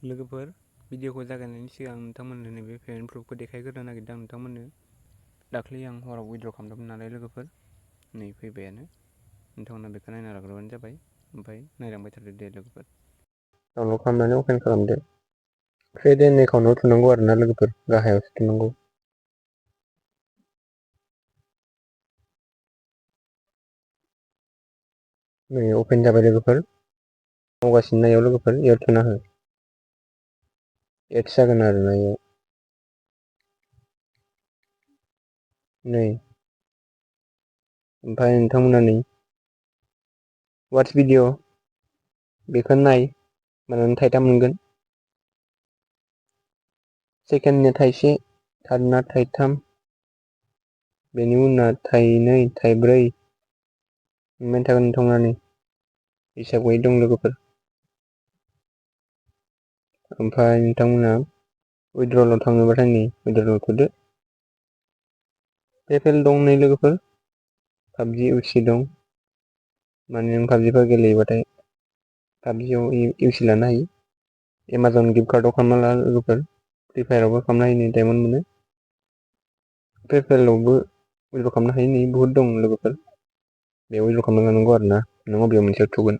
लोगोफोर भिडिअखौ जागायनायनि सिगां नोंथांमोननो नैबे पेमेन्ट प्रुफखौ देखायग्रोनो नागिरदों आं नोंथांमोननो। दाख्लै आं हराव उइड्र खालामदोंमोन नालाय लोगोफोर, नै फैबायानो। नोंथांमोना बेखौ नायना लाग्रोबानो जाबाय, ओमफ्राय नायलांबाय थादो दे लोगोफोर। डाउनलड खालामनानै अपेन खालामदो। क्रिएट एन एकाउन्टआव थुनांगौ आरो ना लोगोफोर, गाहायावसो थुनांगौ। नै अपेन जाबाय लोगोफोर, मावगासिनो ना इयाव लोगोफोर, इयाव थुना हो। एड्स जागोन आरो ना इयाव। नै ओमफ्राय नोंथांमोना नै वाट्स भिडिअ बेखौ नाय, होमबाना थाइथाम मोनगोन। सेकेन्डनिया थाइसे, थार्डना थाइथाम, बेनि उनना थाइनै, थाइब्रै मोनबाय थागोन नोंथांमोना नै हिसाब गैयै दं लोगोफोर। ओमफ्राय नोंथांमोना उइड्रलाव थांनोबाथाय नै उइड्रलाव थुदो। पेपेल दं नै लोगोफोर, पाबजि इउसि दं। माने नों पाबजिफोर गेलेयोबाथाय पाबजियाव इउसि लानो हायो। एमाजन गिफ्ट कार्डआव खालामना ला लोगोफोर, फ्रि फायारावबो खालामनो हायो, नै डायमन्ड मोनो। पेपेलावबो उइड्र खालामनो हायो, नै बुहुत दं लोगोफोर। बेयाव उइड्र खालामना लानांगौ आरो ना, नों बबेयाव मोनसेयाव थुगोन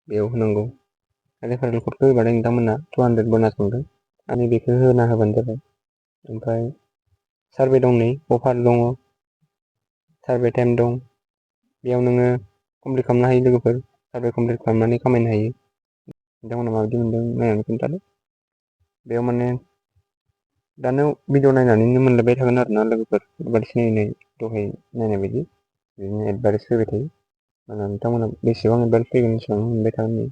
बेयाव होनांगौ। रेफारेल क'डखौ होबाथाय नोंथांमोना 200 बोनास मोनगोन। आंनि बेखौ होना होबानो जाबाय। ओमफ्राय सार्भे दं नै, अफार दङ, सार्भे टाइम दं। बेयाव नोङो कमप्लिट खालामनो हायो लोगोफोर, सार्भे कमप्लिट खालामनानै खामायनो हायो। नोंथांमोना माबायदि मोनदों नायनानै खोन्थादो। बेयाव माने दानो भिडिअ नायनानैनो मोनलायबाय थागोन आरो ना लोगोफोर, एडभार्टाइस नायै दहाय नायनाय बायदि बिदिनो एडभार्टाइस फैबाय थायो। नोंथांमोना बेसेबां एडभार्टाइस फैगोन एसेबां मोनबाय थागोन।